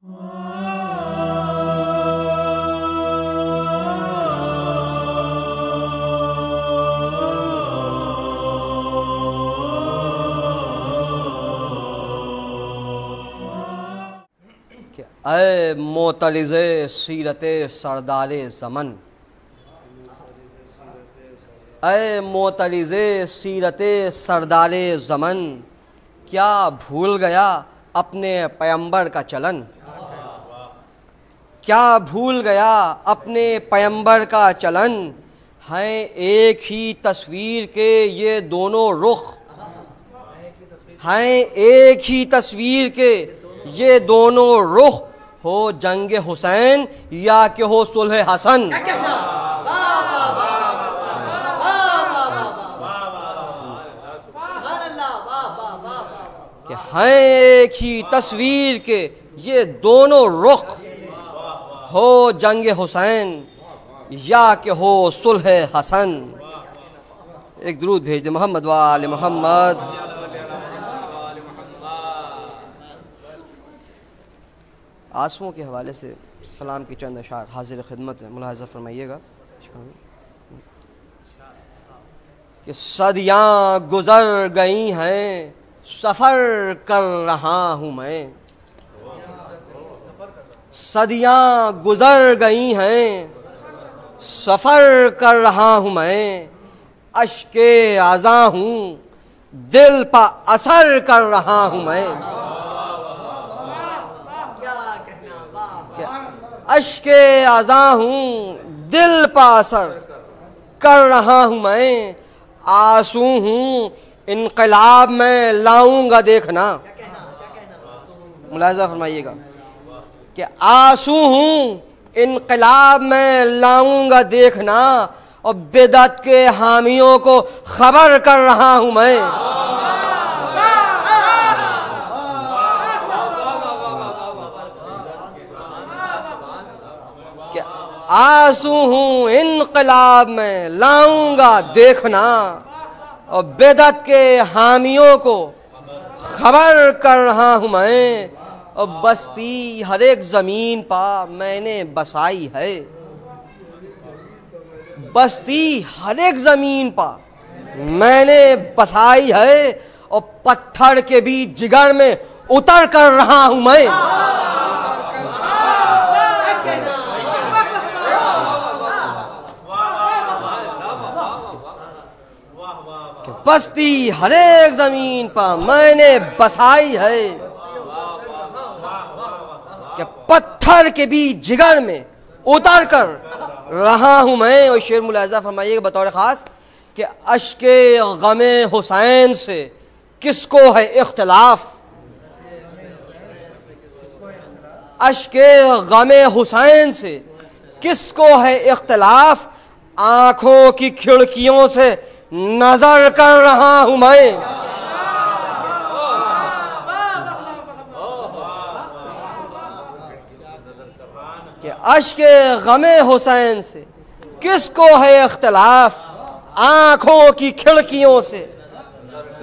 ऐ मोतलिज़े सीरते सरदारे ज़मन, ऐ मोतलिज़े सीरते सरदारे ज़मन, क्या भूल गया अपने पैगंबर का चलन, क्या भूल गया अपने पैगंबर का चलन। हैं एक ही तस्वीर के ये दोनों रुख, हैं एक ही तस्वीर के ये दोनों रुख, हो जंग हुसैन या कि हो सुलह हसन। कि हैं एक ही तस्वीर के ये दोनों रुख, हो जंग हुसैन या कि हो सुलह हसन। एक दुरूद भेज दे मोहम्मद वाले मोहम्मद। आंसुओं के हवाले से सलाम की चंद अशार हाजिर खिदमत है, मुलाहज़ा फरमाइएगा कि सदियाँ गुज़र गई हैं सफ़र कर रहा हूँ मैं, सदियाँ गुज़र गई हैं सफ़र कर रहा हूँ मैं, अश्के आज़ा हूँ दिल पर असर कर रहा हूँ मैं, अश्के आज़ा हूँ दिल पर असर कर रहा हूँ मैं, आंसू हूँ इनकलाब में लाऊंगा देखना। मुलाहिज़ा फरमाइएगा कि आंसू हूँ इनकलाब में लाऊंगा देखना, और बिदअत के हामियों को खबर कर रहा हूँ मैं। आंसू हूँ इनकलाब में लाऊंगा देखना, और बिदअत के हामियों को खबर कर रहा हूँ मैं। और बस्ती हर एक ज़मीन पर मैंने बसाई है, बस्ती हर एक ज़मीन पर मैंने बसाई है, और पत्थर के भी जिगर में उतर कर रहा हूँ मैं। बस्ती हर एक ज़मीन पर मैंने बसाई है, कि पत्थर के भी जिगर में उतर कर रहा हूँ मैं। और शेर मुलाहिज़ा फरमाइएगा बतौर ख़ास कि अश्के गमे हुसैन से किसको है इख्तिलाफ, अश्के गमे हुसैन से किसको है इख्तिलाफ, आँखों की खिड़कियों से नजर कर रहा हूं मैं। कि अश्के गमे हुसैन से किसको है इख्तिलाफ, आंखों की खिड़कियों से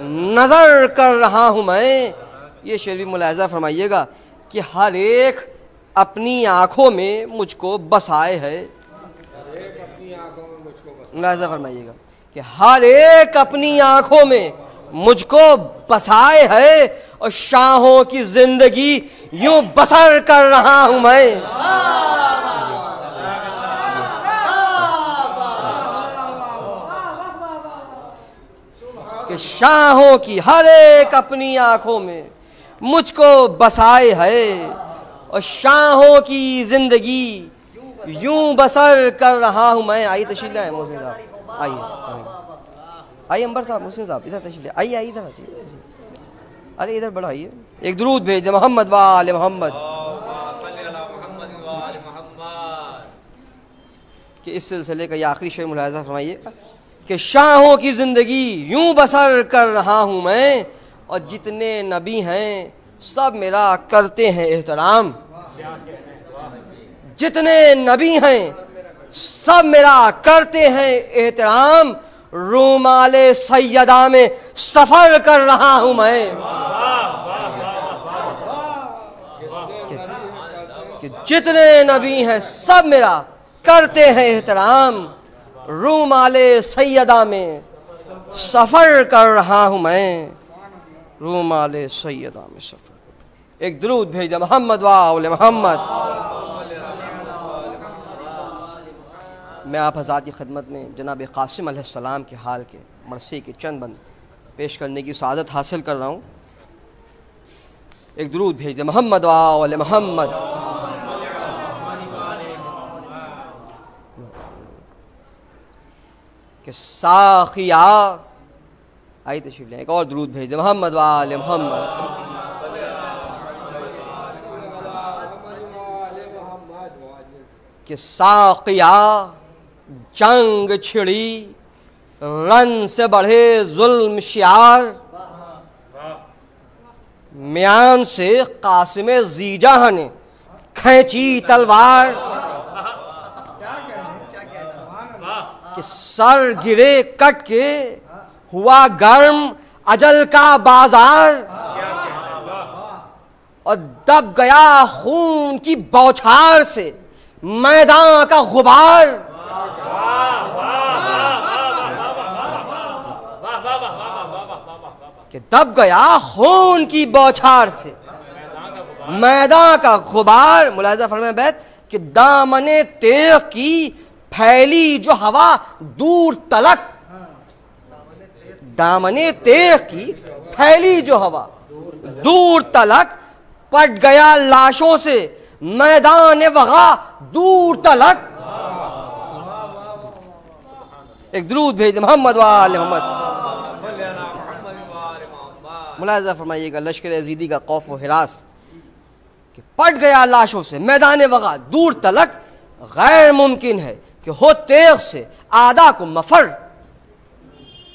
नजर कर रहा हूं मैं। ये शेर भी मुलाहिज़ा फरमाइएगा कि हर एक अपनी आंखों में मुझको बसाए है। मुलाहिज़ा फरमाइएगा कि हर एक अपनी आंखों में मुझको बसाए है, और शाहों की जिंदगी यूं बसर कर रहा हूं मैं। कि शाहों की हर एक अपनी आंखों में मुझको बसाए है, और शाहों की जिंदगी यूं बसर कर रहा हूं मैं। आइए तशरीफ लाए मोहसिन साहब, आइए आइए अंबर साहब, मोहसिन साहब इधर तशरीफ लाए, आइए आइए इधर आइए, अरे इधर बढ़ाइए। एक दुरूद भेज दे मोहम्मद वाले मोहम्मद। कि इस सिलसिले का ये आखिरी शेर मुलाहिज़ा फरमाइए कि शाहों की ज़िंदगी यूं बसर कर रहा हूँ मैं, और जितने नबी हैं सब मेरा करते हैं एहतराम, जितने नबी हैं सब मेरा करते हैं एहतराम, रूमाले सैयदा में सफ़र कर रहा हूँ मैं। कि जितने नबी हैं सब मेरा करते हैं एहतराम। रूमाले सैयदा में सफ़र कर रहा हूँ मैं, रूमाले सैयदा में सफ़र। एक दुरूद भेज दे मोहम्मद वाले मोहम्मद। मैं आप हज़रात की खिदमत में जनाब कासिम अलैहिस्सलाम के हाल के मरसी के चंद बंद पेश करने की सआदत हासिल कर रहा हूँ। एक दुरूद भेज दे मोहम्मद वाले मोहम्मद। कि साखिया, आई तशरीफ लें, एक और दुरूद भेज दे मोहम्मद वाले मोहम्मद। कि साखिया जंग छिड़ी रन से बढ़े जुल्म शियार, म्यान से कासिम जीजा ने खींची तलवार। कि सर गिरे कट के हुआ गर्म अजल का बाजार, और दब गया खून की बौछार से मैदान का गुबार। कि दब गया खून की बौछार से मैदान का गुबार। मुलाहिज़ा फरमाए बैत कि दामने तेग की फैली जो हवा दूर तलक, दामने तेग की फैली जो हवा दूर तलक, पट गया लाशों से मैदान वगा दूर तलक। एक दुरूद भेज मोहम्मद वाले मोहम्मद। मुलाहिज़ा फरमाइएगा लश्कर यज़ीदी का खौफ व हिरास कि पट गया लाशों से मैदान वगा दूर तलक, गैर मुमकिन है कि हो तेग से आदा को मफर।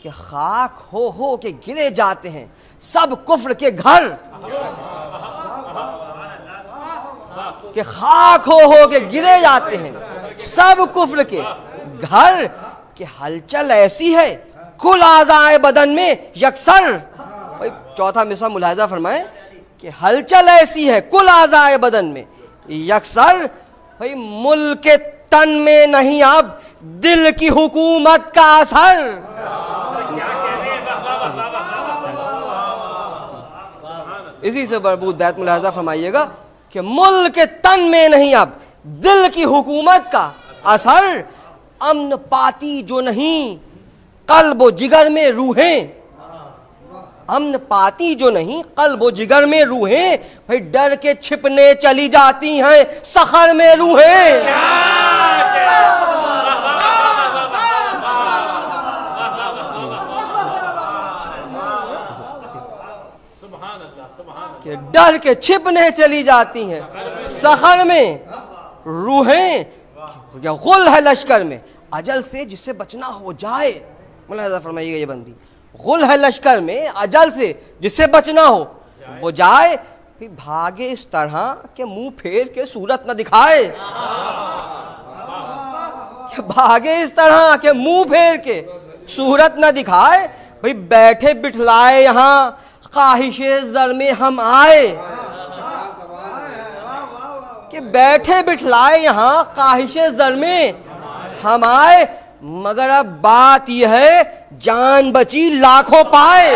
कि खाक हो के गिरे जाते हैं सब कुफ्र के घर। कि खाक हो के गिरे जाते हैं सब कुफ्र के घर। कि हलचल ऐसी है कुल आज़ाए बदन में यकसर। भाई चौथा मिसरा मुलाहिज़ा फरमाए कि हलचल ऐसी है कुल आज़ाए बदन में यकसर। भाई मुल्क तन में नहीं अब दिल की हुकूमत का असर। इसी से बरबूद बैत मुलाहिज़ा फरमाइएगा कि मुल्क तन में नहीं अब दिल की हुकूमत का असर। अमन पाती जो नहीं कल्ब व जिगर में रूहें, अमन पाती जो नहीं कल्ब व जिगर में रूहें। भाई डर के छिपने चली जाती हैं सखर में रूहें। कि डर के छिपने चली जाती हैं सखर में रूहें। गुल है लश्कर में अजल से जिससे बचना हो जाए। मुलाहिज़ा फरमाइएगा ये बंदी, गुल है लश्कर में अजल से जिससे बचना हो वो जाए। फिर भागे इस तरह के मुंह फेर के सूरत न दिखाए। कि भागे इस तरह के मुंह फेर के सूरत न दिखाए। भाई बैठे बिठलाए यहाँ ख्वाहिशे ज़र में हम आए। कि बैठे बिठलाए यहाँ ख्वाहिशे ज़र में हम आए, मगर अब बात यह है जान बची लाखों पाए।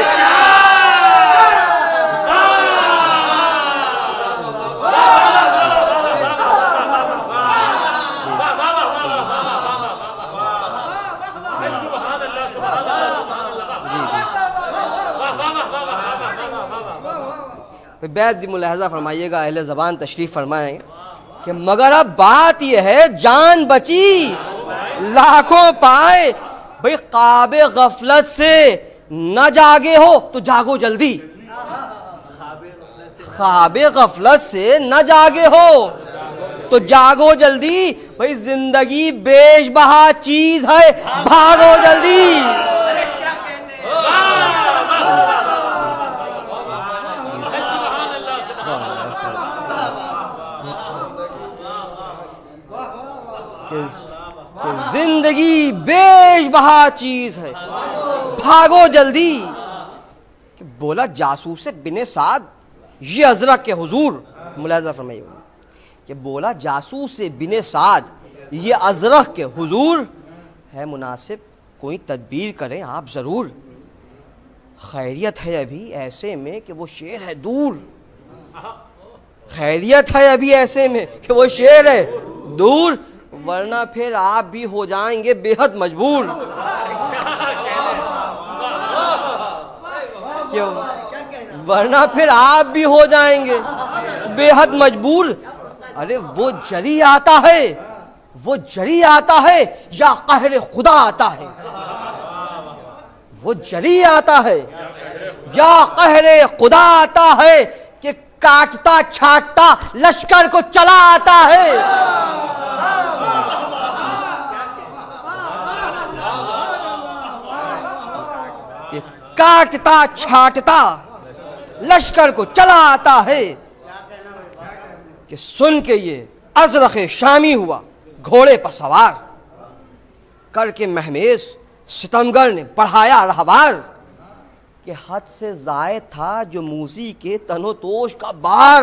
बैद मुलाहिज़ा फरमाइएगा अहले ज़बान तशरीफ़ फरमाएं कि मगर अब बात यह है जान बची लाखों पाए। भाई ख्वाबे गफलत से न जागे हो तो जागो जल्दी। ख्वाबे गफलत से न जागे हो तो जागो जल्दी। भाई जिंदगी बेशबहा चीज है भागो जल्दी। जिंदगी बेशबहा चीज है भागो जल्दी। बोला जासूस से बिने साद ये अजरक के हुजूर। मुलाहिज़ा फरमाइए कि बोला जासूस से बिने साद ये अजरख के हुजूर है मुनासिब कोई तदबीर करें आप ज़रूर। खैरियत है अभी ऐसे में कि वो शेर है दूर, खैरियत है अभी ऐसे में कि वो शेर है दूर, वरना फिर आप भी हो जाएंगे बेहद मजबूर। क्यों? वरना फिर आप भी हो जाएंगे बेहद मजबूर। अरे वो जरी आता है, वो जरी आता है या कहर खुदा आता है, वो जरी आता है या कहर खुदा आता है कि काटता छाटता लश्कर को चला आता है। कि काटता छाटता लश्कर को चला आता है। कि सुन के ये अजरख शामी हुआ घोड़े पर सवार करके महमेज सितमगर ने बढ़ाया रहवार। कि हद से जायद था जो मूसी के तनोतोष का बार।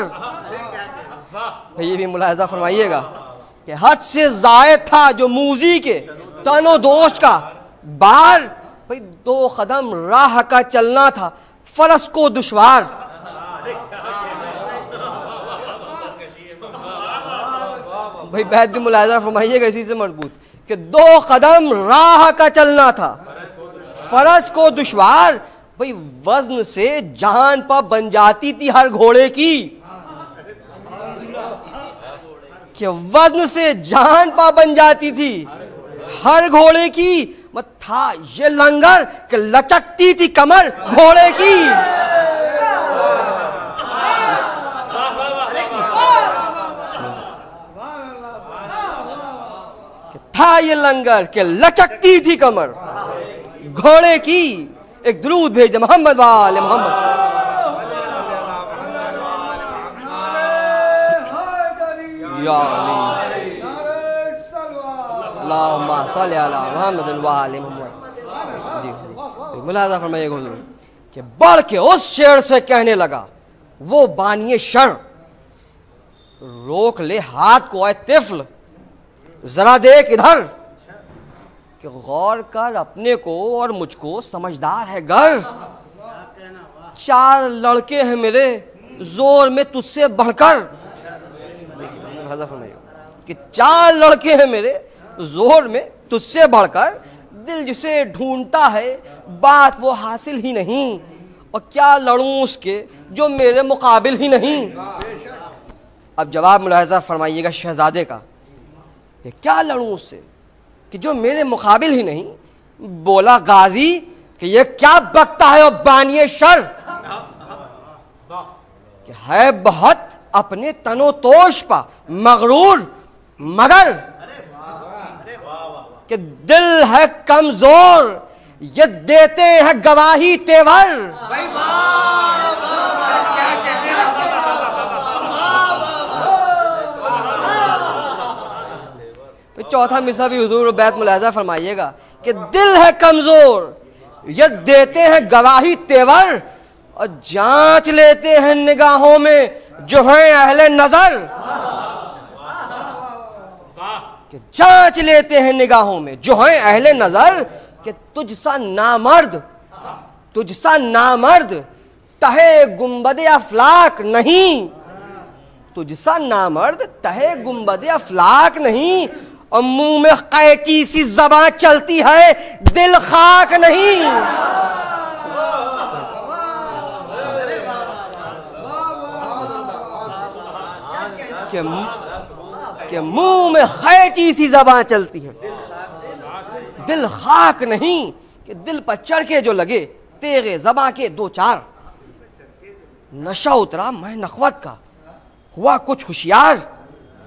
ये भी मुलाहिजा फरमाइएगा कि हद से जायद था जो मूसी के तनोतोष का बार। भाई 2 कदम राह का चलना था फरस को दुश्वार। भाई बैत भी मुलाहिजा फरमाइएगा इसी से मजबूत कि 2 कदम राह का चलना था फरस को दुश्वार। भाई वजन से जान पर बन जाती थी हर घोड़े की। कि वजन से जान पर बन जाती थी हर घोड़े की। मत था ये लंगर कि लचकती थी कमर घोड़े की। था ये लंगर के लचकती थी कमर घोड़े की। एक दुरूद भेज दे मोहम्मद वाले मोहम्मद। या अल्लाहुम्मा सल्ली अला मुहम्मद वाले मोहम्मद। जी मुलाहिजा फरमाइएगा हुजूर कि बढ़ के उस शेर से कहने लगा वो बानिए शर, रोक ले हाथ को ऐ तिफ्ल जरा देख इधर। कि गौर कर अपने को और मुझको समझदार है घर। 4 लड़के हैं मेरे जोर में तुझसे बढ़कर। कि 4 लड़के हैं मेरे जोर में तुझसे बढ़कर। दिल जिसे ढूंढता है बात वो हासिल ही नहीं, और क्या लड़ूं उसके जो मेरे मुकाबिल ही नहीं। अब जवाब मुलाहिजा फरमाइएगा शहजादे का कि क्या लड़ूं उससे कि जो मेरे मुकाबिल ही नहीं। बोला गाजी कि ये क्या बकता है और बानिए शर। कि है बहुत अपने तनोतोष पर मगरूर मगर। कि दिल है कमजोर ये देते हैं गवाही तेवर। चौथा मिसरा भी हुजूर बैत मुलाहिजा फरमाइएगा कि दिल है कमजोर ये देते हैं गवाही तेवर, और जांच लेते हैं निगाहों में जो है अहले नजर। कि जांच लेते हैं निगाहों में जो है अहले नजर। कि तुझसा नामर्द तहे गुंबद अफलाक नहीं। तुझसा नामर्द तहे गुंबद अफलाक नहीं, और मुंह में कैची सी ज़बान चलती है दिल खाक नहीं। कि मुंह में कैची सी ज़बान चलती है दिल खाक नहीं। कि दिल पर चढ़ के जो लगे तेगे ज़बां के 2-4। नशा उतरा मैं नखवत का हुआ कुछ होशियार।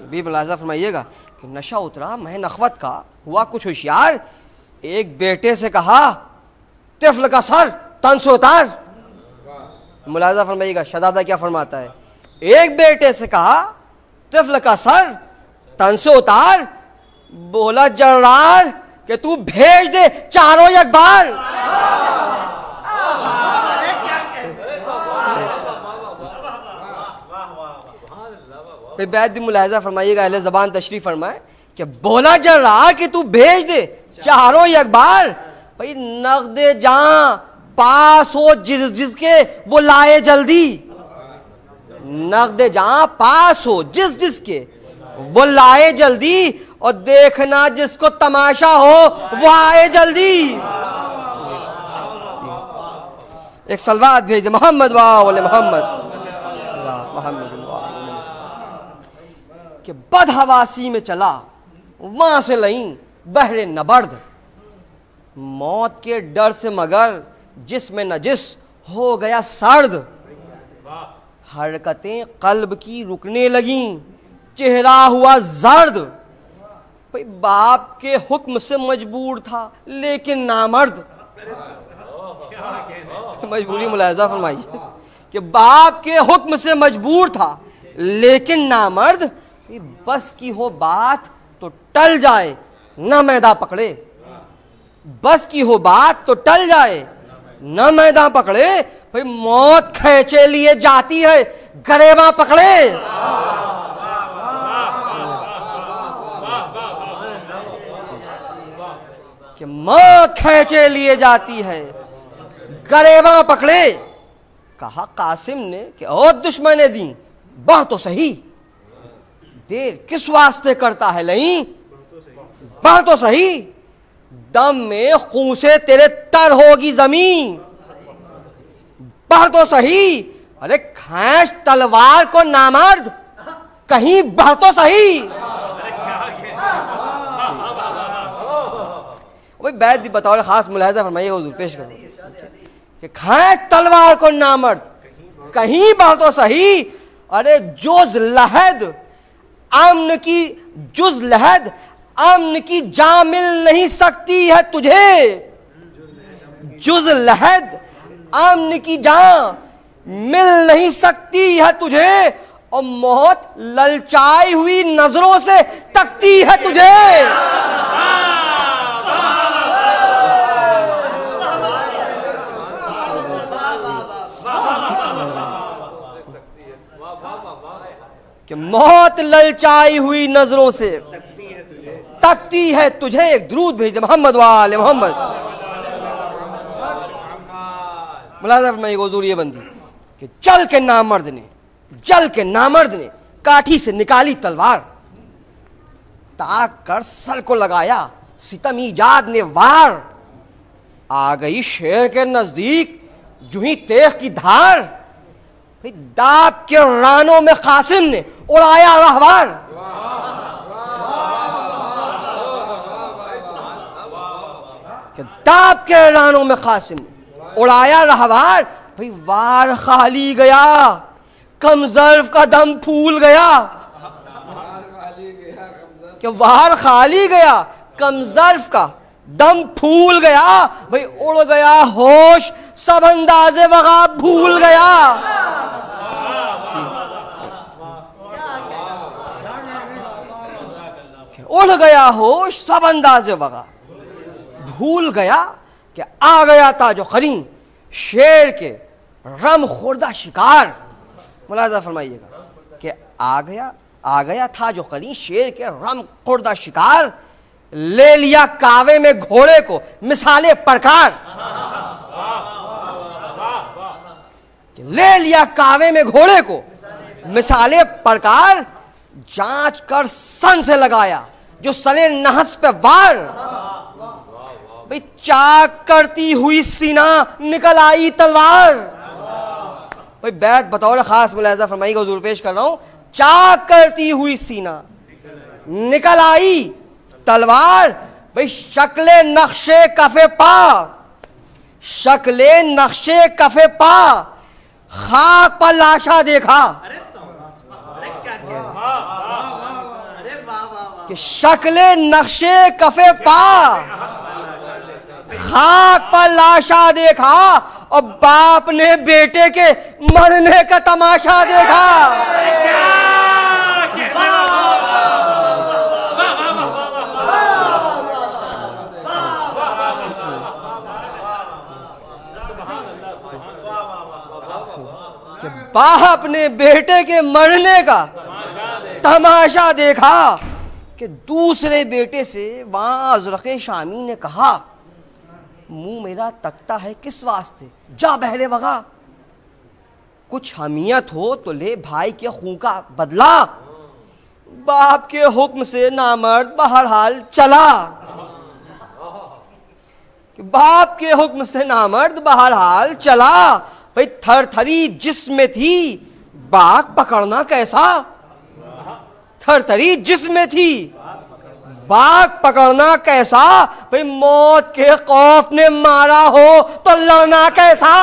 भी मुलाहिजा फरमाइएगा कि नशा उतरा मैं नखवत का हुआ कुछ होशियार। एक बेटे से कहा तिफ्ल का सर तन से उतार। मुलाहिजा फरमाइएगा शहजादा क्या फरमाता है। एक बेटे से कहा तिफ्ल का सर तन से उतार। बोला जर्रार कि तू भेज दे चारों एक बार। फिर बैद भी मुलाहिजा फरमाइएगा, अहले ज़बान तशरीफ फरमाए कि बोला जा रहा कि तू भेज दे चारों ही अखबार, भाई नगदे जहां पास हो जिसके वो लाए जल्दी, नगदे जहां पास हो जिसके वो लाए जल्दी, और देखना जिसको तमाशा हो वो आए जल्दी। एक सलवात भेज दे मोहम्मद वाले मोहम्मद कि बदहवासी में चला वहां से लई बहरे नबर्द, मौत के डर से मगर जिसमें नजिस हो गया सर्द, हरकतें कल्ब की रुकने लगी चेहरा हुआ जर्द, भाई बाप के हुक्म से मजबूर था लेकिन नामर्द। मजबूरी मुलाहिजा फरमाइए कि बाप के हुक्म से मजबूर था लेकिन नामर्द, बस की हो बात तो टल जाए न मैदा पकड़े, बस की हो बात तो टल जाए न मैदा पकड़े, भाई मौत खींचे लिए जाती है गरेबा पकड़े। कि मौत खींचे लिए जाती है गरेबा पकड़े। कहा कासिम ने कि ओ दुश्मन दी बढ़ तो सही, देर किस वास्ते करता है लई, बढ़ तो सही, दम में खून से तेरे तर होगी जमीन, बढ़ तो सही, अरे खींच तलवार को नामर्द कहीं बढ़ तो सही। भाई बैद बताओ खास मुलाहिजा फरमाइएगा, हुजूर पेश करो कि खींच तलवार को नामर्द कहीं बढ़ तो सही, अरे जुज लहद अमन की, जुज लहद अमन की जा मिल नहीं सकती है तुझे, जुज लहद अमन की जा मिल नहीं सकती है तुझे, और मौत ललचाई हुई नजरों से तकती है तुझे। कि मौत ललचाई हुई नजरों से तकती है तुझे। एक दुरूद भेज दे मोहम्मद वाले मोहम्मद। मुलाज़ा फरमाइए हुज़ूर ये बंदी कि चल के नामर्द ने काठी से निकाली तलवार, ताक कर सर को लगाया सितम ईजाद ने वार, आ गई शेर के नजदीक जूही तेख की धार, दाब के रानों में कासिम ने उड़ाया रहवार। दाब के रानों में कासिम ने उड़ाया रहवार, भाई वार खाली गया कमजर्फ का दम फूल गया, कि वार खाली गया कमजर्फ का दम फूल गया, भाई उड़ गया होश सब अंदाजे वगा भूल गया। उड़ गया होश सब अंदाजे वगा भूल गया, कि आ गया था जो खरी शेर के रम खुर्दा शिकार। मुलाज़ा फरमाइएगा कि आ गया था जो खरी शेर के रम खुर्दा शिकार, ले लिया कावे में घोड़े को मिसाले प्रकार, ले लिया कावे में घोड़े को मिसाले प्रकार, जांच कर सन से लगाया जो सने नहस पे वार, भाई चाक करती हुई सीना निकल आई तलवार। भाई बैत बतौर खास मुलाहिजा फरमाइएगा, हुजूर पेश कर रहा हूं, चाक करती हुई सीना निकल आई तलवार, भाई शक्ले नक्शे कफे पा, शक्ले नक्शे कफे पा, खाक पर लाशा देखा, कि शक्ले नक्शे कफे पा, खाक पर लाशा देखा, और बाप ने बेटे के मरने का तमाशा देखा। बाप ने बेटे के मरने का तमाशा देखा कि दूसरे बेटे से वहां अजरक शामी ने कहा, मुंह मेरा तकता है किस वास्ते, जा बहरे वगा, कुछ हमियत हो तो ले भाई के खून का बदला। बाप के हुक्म से नामर्द बहरहाल चला, बाप के हुक्म से नामर्द बहरहाल चला। भाई थरथरी जिस्म थी, बाघ पकड़ना कैसा, थरथरी जिस्म थी, बाघ पकड़ना कैसा। भाई मौत के खौफ ने मारा हो तो लड़ना कैसा।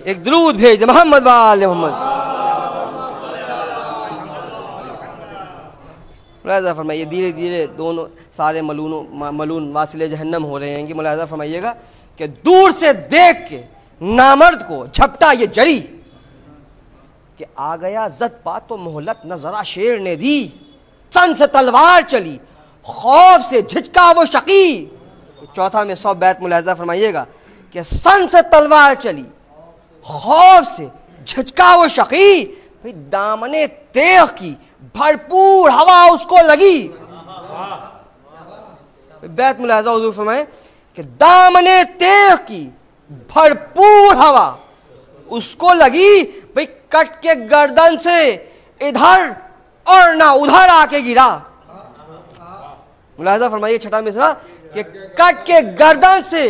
एक दुरूद भेज दे मोहम्मद वाले मोहम्मद। मुलाज़ा फरमाइए, धीरे धीरे दोनों सारे मलून वासिले जहन्नम हो रहे हैं कि मुलाज़ा फरमाइएगा कि दूर से देख के नामर्द को झपटा ये जड़ी कि आ गया जद पा तो मोहलत न जरा शेर ने दी। सन से तलवार चली, खौफ से झिझका वो शकी। चौथा में 100 बैत मुलाज़ा फरमाइएगा कि सन से तलवार चली, खौफ से झिझका वो शकी। भाई दामने तेग की भरपूर हवा उसको लगी। बैत मुलाज़ा हुज़ूर फरमाए कि दामने तेग की भरपूर हवा उसको लगी। भाई कट के गर्दन से इधर और ना उधर आके गिरा। मुलाज़ा फरमाइए छठा मिसरा कि कट के गर्दन से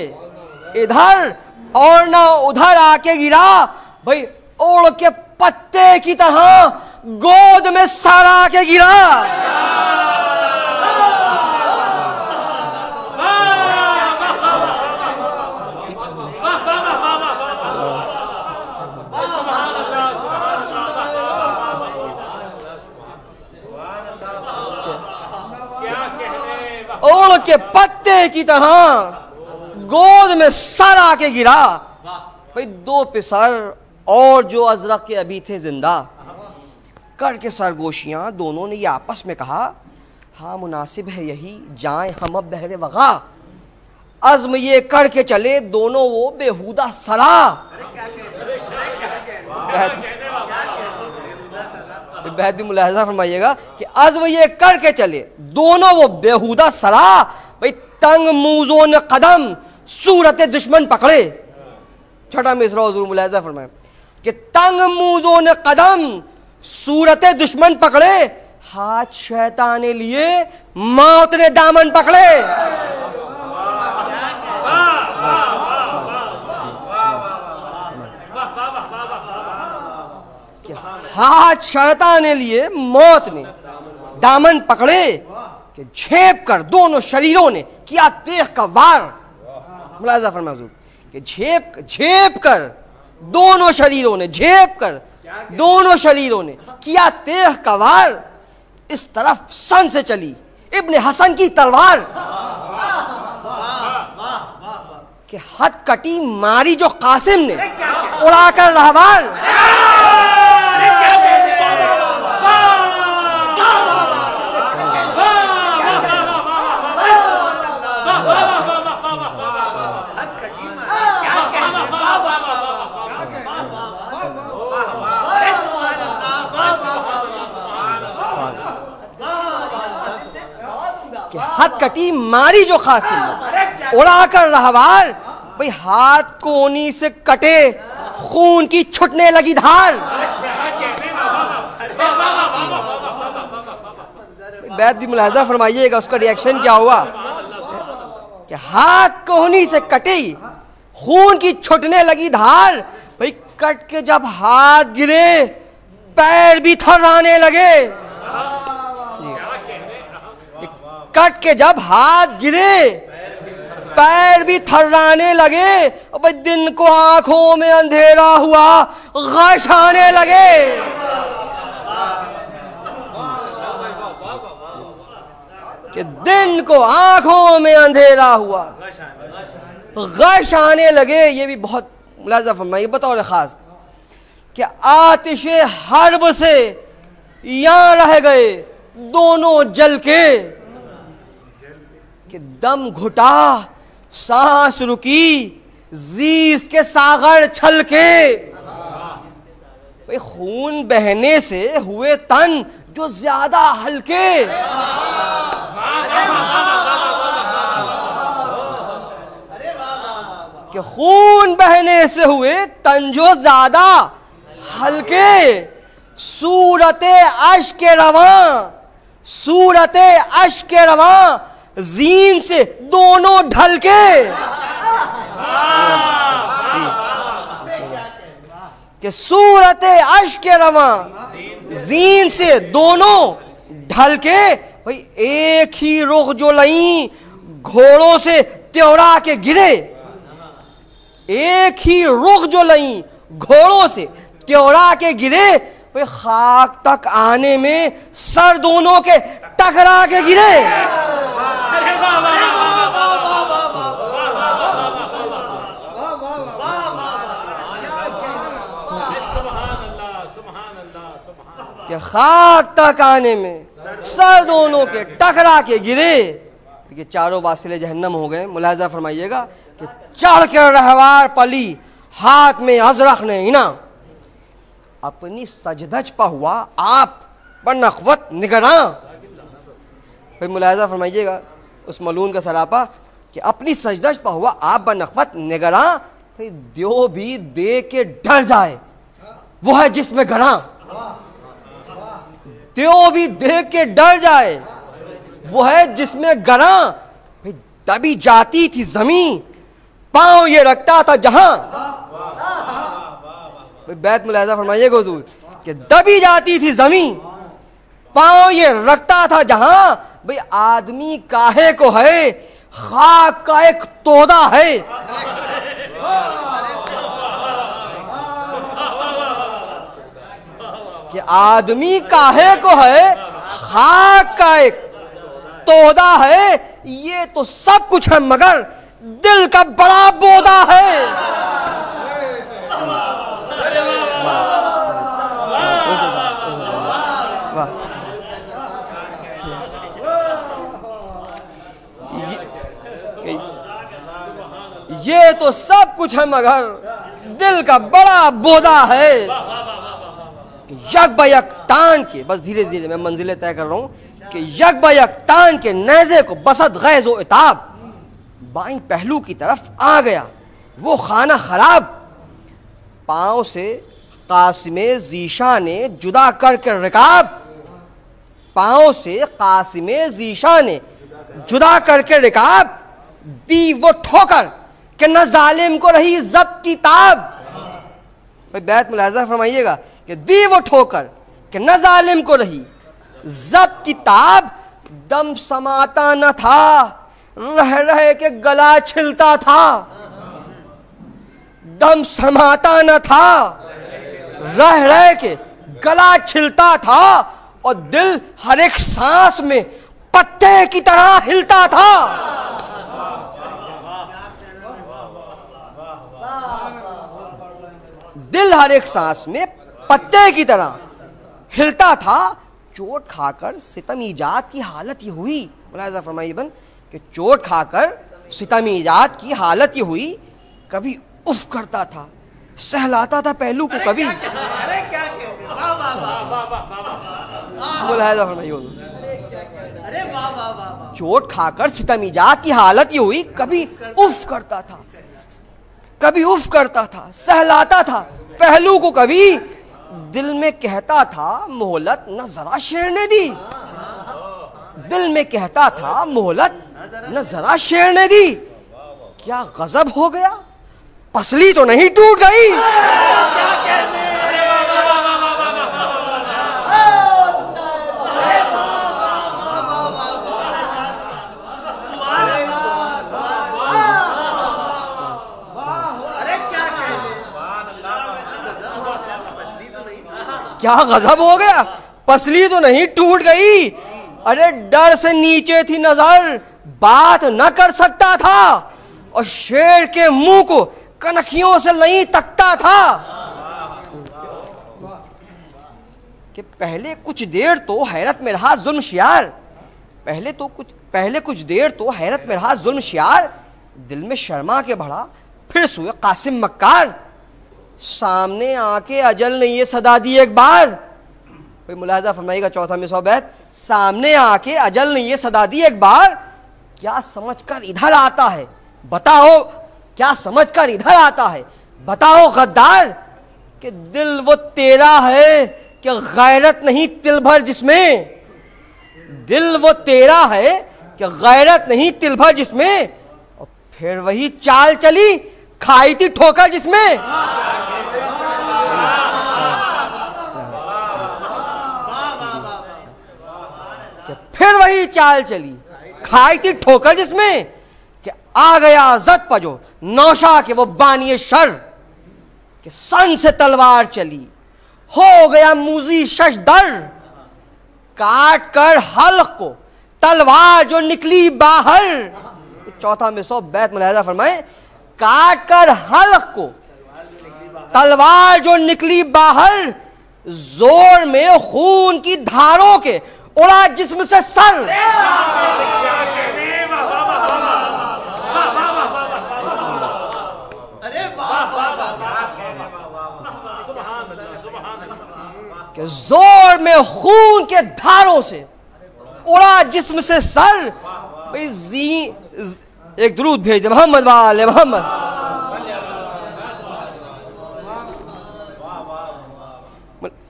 इधर और ना उधर आके गिरा। भाई ओढ़ के पत्ते की तरह गोद में सर आके गिरा। ओढ़ के पत्ते की तरह गोद में सर आके गिरा। भाई 2 पिसर और जो अजरक के अभी थे जिंदा, करके सरगोशियां दोनों ने ये आपस में कहा, हाँ मुनासिब है यही जाए हम अब बहरे वगा। अज़्म ये करके चले दोनों वो बेहुदा सरा। बेहद भी मुलाहिज़ा फरमाइएगा कि अज़्म ये करके चले दोनों वो बेहुदा सरा। भाई तंग मूज़ों ने कदम सूरत दुश्मन पकड़े। छठा मिसरा हुज़ूर मुलाहिज़ा फरमाए कि तंग मूज़ों ने कदम सूरत दुश्मन पकड़े, हाथ शैतान ने लिए मौत ने दामन पकड़े। हाथ शैतान ने लिए मौत ने दामन पकड़े कि झेप कर दोनों शरीरों ने किया तेग का वार। मुलाहिज़ा फरमाए हुज़ूर कि झेप कर दोनों शरीरों ने किया तेग का वार। इस तरफ सन से चली इब्ने हसन की तलवार कि हथकटी मारी जो कासिम ने उड़ाकर रहवार। हथकटी मारी जो कासिम ने उड़ाकर रहवार। भाई हाथ कोनी से कटे खून की छुटने लगी धार। बैद भी मुलाहिज़ा फरमाइएगा उसका रिएक्शन क्या हुआ कि हाथ कोहनी से कटी खून की छुटने लगी धार। भाई कट के जब हाथ गिरे पैर भी थर्राने लगे। कट के जब हाथ गिरे पैर भी थर्राने लगे। भाई दिन को आंखों में अंधेरा हुआ गश आने लगे। कि दिन को आंखों में अंधेरा हुआ गश आने लगे। ये भी बहुत मुलाहिज़ा फरमाइए बतौर खास कि आतिशे हर्ब से यहां रह गए दोनों जल के। कि दम घुटा सांस रुकी जीस के सागर छलके। भाई खून बहने से हुए तन जो ज्यादा हल्के। कि खून बहने से हुए तन जो ज्यादा हल्के। सूरते अश्क रवां, सूरते अश्क रवां, जीन से दोनों ढलके। कि सूरते अश्क रवां, जीन से दोनों ढलके। भाई एक ही रुख जो लई घोड़ों से त्योड़ा के गिरे। एक ही रुख जो लई घोड़ों से त्योड़ा के गिरे। भाई खाक तक आने में सर दोनों के टकरा के गिरे। कि खाक तक आने में सर दोनों के टकरा के गिरे। कि चारों वासिले जहन्नम हो गए। मुलाहिजा फरमाइएगा कि चढ़ के रहवार पली, हाथ में अजरख ने इना, अपनी सजदज पा हुआ आप पर नखवत निगरां। भाई मुलाहिजा फरमाइएगा उस मलून का सरापा कि अपनी सजदज पा हुआ आप पर नखवत निगरां। भाई द्यो भी दे के डर जाए वो है जिसमें गरां। द्यो भी देख के डर जाए वो है जिसमें गरां। भाई दबी जाती थी जमीन, पांव ये रखता था जहां। भाई बैत मुलाहिजा फरमाइएगा हुजूर कि दबी जाती थी जमीन, पांव ये रखता था जहां। भाई आदमी काहे को है, खाक का एक तोदा है। कि आदमी काहे को है, खाक का एक तोदा है। ये तो सब कुछ है मगर दिल का बड़ा बोदा है। ये तो सब कुछ है मगर दिल का बड़ा बोदा है। यक बयक तान के, बस धीरे धीरे मैं मंजिलें तय कर रहा हूं कि यक बयक तान के नेज़े को बसत गैज़ व इताब, बाईं पहलू की तरफ आ गया वो खाना खराब। पांव से कासिमे ज़ीशा ने जुदा करके रिकाब, पांव से कासिमे ज़ीशा ने जुदा करके रिकाब। दी वो ठोकर कि न जालिम को रही जब्त की ताब। भाई बैत मुलाहिजा फरमाइएगा कि दी वो ठोकर कि न जालिम को रही जब्त की ताब। दम समाता न था, रह रहे के गला छिलता था। दम समाता न था, रह रहे के गला छिलता था। और दिल हर एक सांस में पत्ते की तरह हिलता था। दिल हर एक सांस में पत्ते की तरह हिलता था। चोट खाकर सितमीजात की हालत ये हुई। मुलाहिजा फरमाइए बन कि चोट खाकर सितमीजात की हालत ये हुई। कभी उफ करता था, सहलाता था पहलू को कभी। मुलाहिजा फरमाइए, चोट खाकर सितमीजात की हालत ये हुई। कभी उफ करता था, कभी उफ करता था, सहलाता था पहलू को कभी। दिल में कहता था मोहलत न जरा शेर ने दी। दिल में कहता था मोहलत न जरा शेर ने दी। क्या गजब हो गया, पसली तो नहीं टूट गई। क्या गजब हो गया, पसली तो नहीं टूट गई। अरे डर से नीचे थी नजर, बात न कर सकता था। और शेर के मुंह को कनखियों से नहीं तकता था। कि पहले कुछ देर तो हैरत में रहा जुल्म शियार। पहले कुछ देर तो हैरत में रहा जुल्म शियार। दिल में शर्मा के बढ़ा फिर सोए कासिम मक्कार, सामने आके अजल ने ये सदा दी एक बार। कोई मुलाहिजा फरमाइएगा चौथा में 100 बैत, सामने आके अजल ने ये सदा दी एक बार, क्या समझकर इधर आता है बताओ, क्या समझकर इधर आता है बताओ गद्दार, कि दिल वो तेरा है कि गैरत नहीं तिल भर जिसमें, दिल वो तेरा है कि गैरत नहीं तिल भर जिसमें, और फिर वही चाल चली खाई थी ठोकर जिसमें। फिर वही चाल चली खाई थी ठोकर जिसमें, कि आ गया जद पजो नौशा के वो बानिए शर, कि सन से तलवार चली हो गया मूजी शश दर, काट कर हल्क को तलवार जो निकली बाहर। चौथा में 100 बैत मुलाहिजा फरमाए, काट कर हल्क को तलवार जो निकली बाहर, जोर में खून की धारों के उड़ा जिस्म से सर। कि जोर में खून के धारों से उड़ा जिस्म से सर। भाई एक दुरूद भेज दे मोहम्मद वाले मोहम्मद।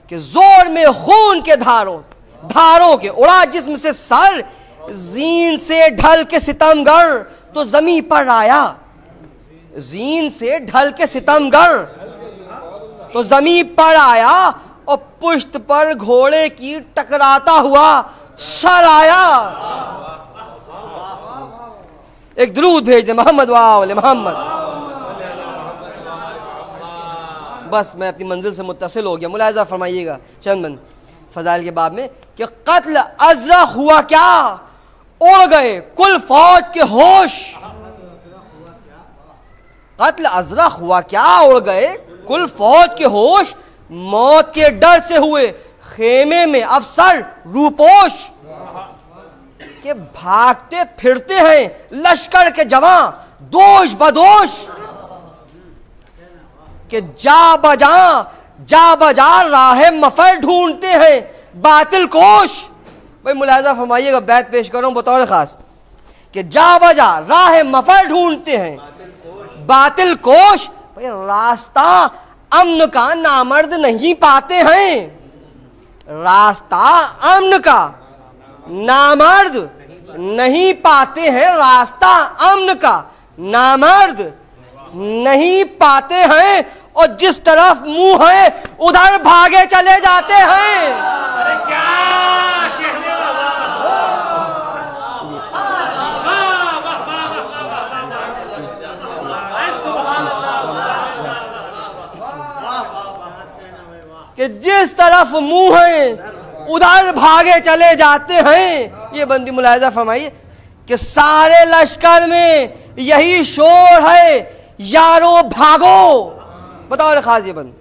कि जोर में खून के धारों के उड़ा जिस्म से सर, जीन से ढल के सितमगर तो जमी पर आया, जीन से ढल के सितमगर तो जमी पर आया, और पुश्त पर घोड़े की टकराता हुआ सर आया। एक दुरूद भेज दे मोहम्मद वाले मोहम्मद। बस मैं अपनी मंजिल से मुत्तसिल हो गया। मुलाहिजा फरमाइएगा चंदन फजाइल के बाब में, कि कत्ल अजरक हुआ क्या, उड़ गए कुल फौज के होश। कत्ल अजरक हुआ क्या, उड़ गए कुल फौज के होश, मौत के डर से हुए खेमे में अफसर रूपोश। के भागते फिरते हैं लश्कर के जवां दोष बदोश, कि जा बजा राह मफर ढूंढते हैं बातिल कोश। भाई मुलाहिजा फरमाइएगा, बैत पेश कर रहा हूं बतौर खास, कि जा बजा राह मफर ढूंढते हैं बातिल कोश। भाई रास्ता अमन का नामर्द नहीं पाते हैं, रास्ता अमन का नामर्द नहीं पाते हैं, रास्ता अमन का नामर्द नहीं पाते हैं, और जिस तरफ मुंह है उधर भागे चले जाते हैं। अरे क्या कहने कि जिस तरफ मुंह है उधर भागे चले जाते हैं। ये बंदी मुलाहिजा फरमाइए कि सारे लश्कर में यही शोर है, यारों भागो। बताओ खास ये बंद,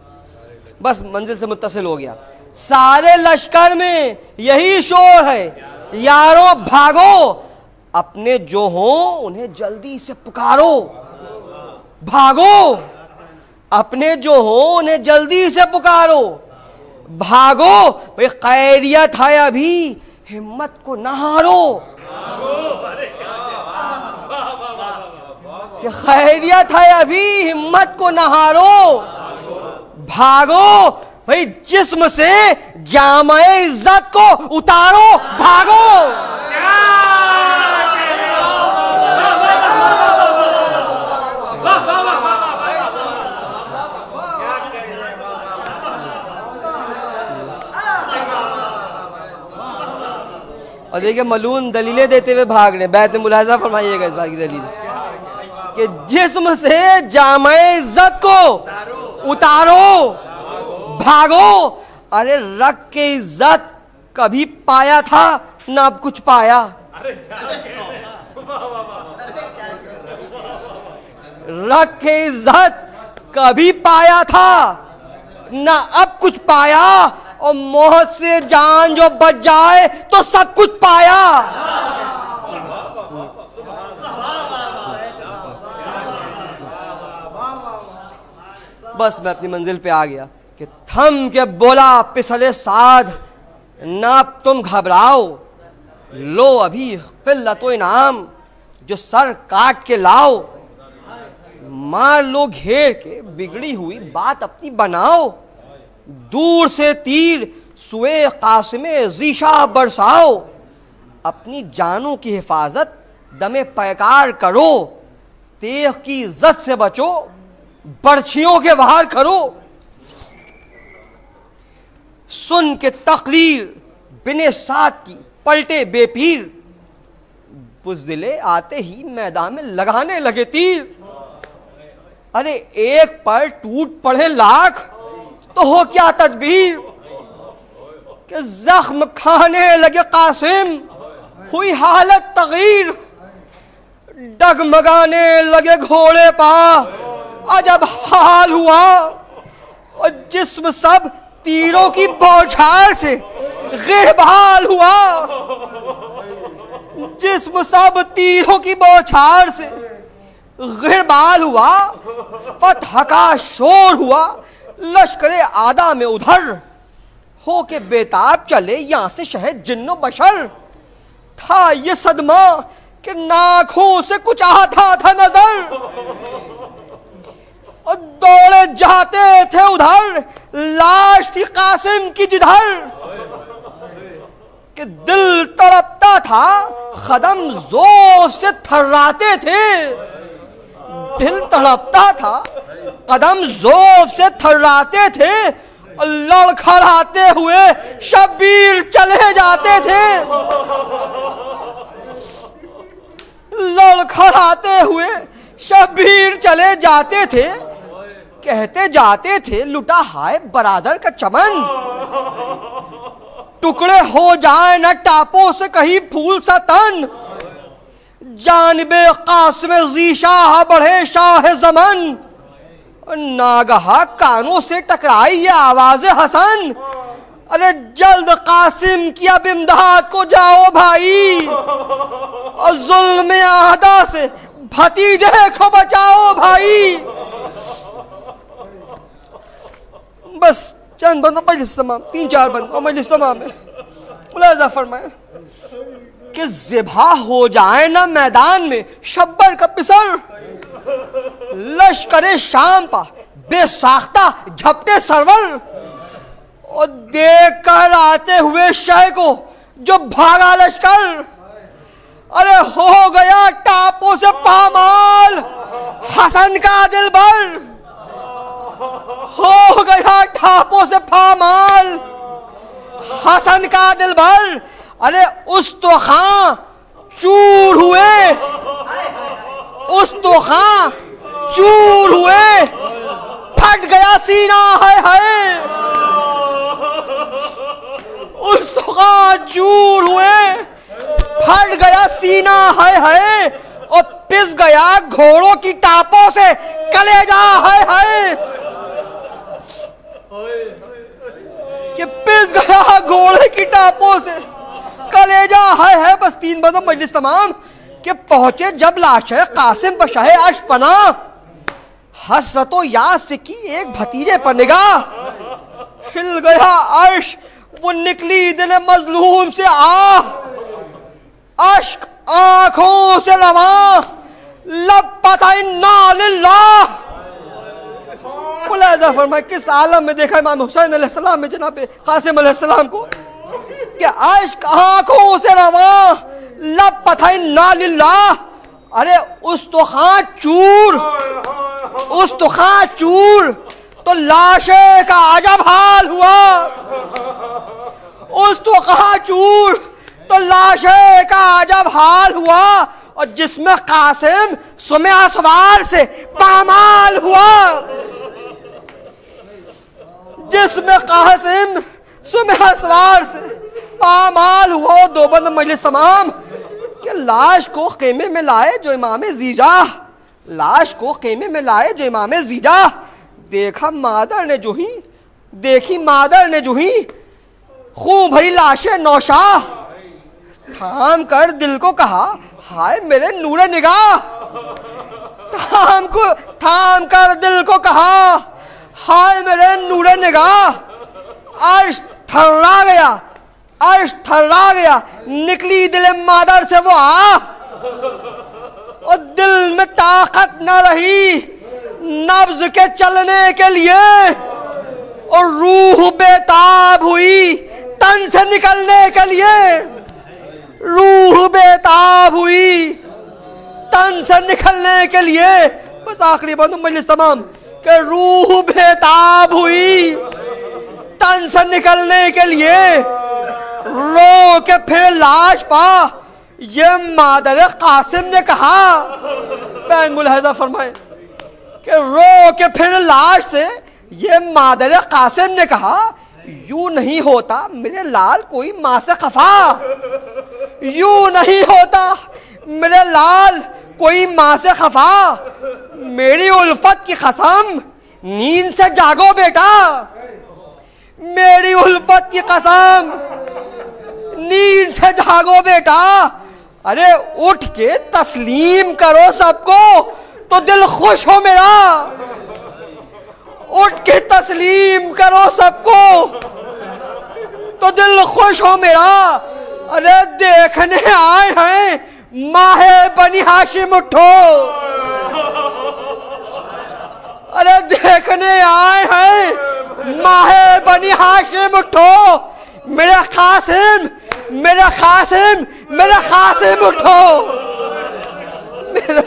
बस मंजिल से मुत्तसिल हो गया। सारे लश्कर में यही शोर है, यारों भागो, अपने जो हो उन्हें जल्दी से पुकारो। भागो, अपने जो हो उन्हें जल्दी से पुकारो। भागो, भाई खैरियत है अभी, हिम्मत को न हारो। खैरियत है अभी, हिम्मत को न हारो। भागो, भाई जिस्म से जामे इज्जत को उतारो। भागो, और देखिए मलून दलीलें देते हुए भाग रहे। बैत में मुलाहिजा फरमाइएगा इस बात की दलील, कि जिस्म से जामे इज्जत को उतारो। भागो, अरे रख के इज्जत कभी पाया था ना अब कुछ पाया। रख के इज्जत कभी पाया था ना अब कुछ पाया, और मौत से जान जो बच जाए तो सब कुछ पाया। बस मैं अपनी मंजिल पे आ गया कि थम के बोला पिसले साध, ना तुम घबराओ, लो अभी किल्लतो इनाम, जो सर काट के लाओ, मार लो घेर के, बिगड़ी हुई बात अपनी बनाओ, दूर से तीर सुए कासिमे ज़ीशा बरसाओ, अपनी जानों की हिफाजत दमे पैकार करो, तेग की इज्जत से बचो, बर्छियों के बाहर करो। सुन के तकरीर बिने साथ की पलटे बेपीर, बुज़दिले आते ही मैदान में लगाने लगे तीर। अरे एक पर टूट पड़े लाख तो हो क्या तदबीर, कि जख्म खाने लगे कासिम हुई हालत तगीर, डगमगाने लगे घोड़े पा अजब हाल हुआ, और जिस्म सब तीरों की बौछार से गिरबाल हुआ, जिस्म सब तीरों की बौछार से गिरबाल हुआ, फतह का शोर हुआ, लश्करे आदा में उधर हो के बेताब चले यहां से शहद जिन्नो बशर। था ये सदमा कि नाखों से कुछ आता था नजर, और दौड़े जाते थे उधर, लाश थी कासिम की जिधर, कि दिल तड़पता था, कदम जोर से थर्राते थे, दिल तड़पता था, कदम जोर से थर्राते थे, और लड़खड़ाते हुए शब्बीर चले जाते थे, लड़खड़ाते हुए शब्बीर चले जाते थे, कहते जाते थे लुटा हाय बरादर का चमन, टुकड़े हो जाए न टापों से कहीं फूल सा तन, जानिबे कासिम ज़ीशाह बढ़े शाह ज़मन, नागहा कानों से टकराई ये आवाज़ हसन, अरे जल्द कासिम की अब इमदाद को जाओ भाई, और जुल्म आहदा से भतीजे को बचाओ भाई। बस चंद बंदों मजलिस तमाम, 3-4 बंदों मजलिस तमाम है, मुलाज़ा फरमाए कि ज़िबा हो जाए ना मैदान में शब्बर का पिसर, लश्करे शाम पा बेसाख्ता झपटे सरवर, और देख कर आते हुए शह को जो भागा लश्कर, अरे हो गया टापों से पामाल हसन का दिल भर, हो गया टापों से पामाल हसन का दिल भर, अरे उस तो खां चूर हुए, उस तो खां चूर हुए, फट गया सीना है, उस तो खां चूर हुए, फट गया सीना है, और पिस गया घोड़ों की टापों से कलेजा है, कि पिस गया घोड़े की टापों से कलेजा है। बस 3 बंदों मजलिस तमाम के पहुंचे जब लाशे कासिम पर शाहे अर्श पना, हसरतो याद से की एक भतीजे पर निगाह, हिल गया अर्श वो निकली दिल मजलूम से अश्क आंखों से रवा, लब पता इन्ना लिल्लाह। मुलाज़ा फरमाए किस आलम में देखा इमाम हुसैन अलैहिस्सलाम में जनाब कासिम अलैहिस्सलाम को, कि अश्क आंखों से रवा, लब पता इन्ना लिल्लाह, अरे उस तो खां चूर, उस तो खां चूर, तो लाशे का अजब हाल हुआ, उस तो खां चूर, तो लाशे का अजब हाल हुआ, और जिसमें कासिम सुम्या सवार से पामाल हुआ, जिसमें कासिम सुम्या सवार से पामाल हुआ। 2 बंद मजलिस तमाम कि लाश को खेमे में लाए जो इमाम ज़ीजा, लाश को खेमे में लाए जो इमाम ज़ीजा, देखा मादर ने जो ही, देखी मादर ने जो ही, खून भरी लाशें नौशाह, थाम कर दिल को कहा हाय मेरे नूरे निगाह, थाम कर दिल को कहा हाय मेरे नूरे निगाह, अर्श थर्रा गया, अर्श थर्रा गया, निकली दिल मादर से वो आ, और दिल में ताकत न रही नब्ज के चलने के लिए, और रूह बेताब हुई तन से निकलने के लिए, रूह बेताब हुई तन से निकलने के लिए। बस आखिरी बात मजलिस तमाम कि रूह बेताब हुई तन से निकलने के लिए, रो के फिर लाश पा ये मादर कासिम ने कहा। बैन मुलाहिजा फरमाए कि रो के फिर लाश से ये मादर कासिम ने कहा, यूं नहीं होता मेरे लाल कोई माँ से खफा, यूं नहीं होता मेरे लाल कोई माँ से खफा, मेरी उल्फत की कसम नींद से जागो बेटा, मेरी उल्फत की कसम नींद से जागो बेटा। अरे उठ के तस्लीम करो सबको तो दिल खुश हो मेरा, उठ के तस्लीम करो सबको तो दिल खुश हो मेरा। अरे देखने आए हैं माहे बनी हाशिम उठो, अरे देखने आए हैं माहे बनी हाशिम उठो, मेरा कासिम मेरा कासिम मेरा कासिम उठो, मेरा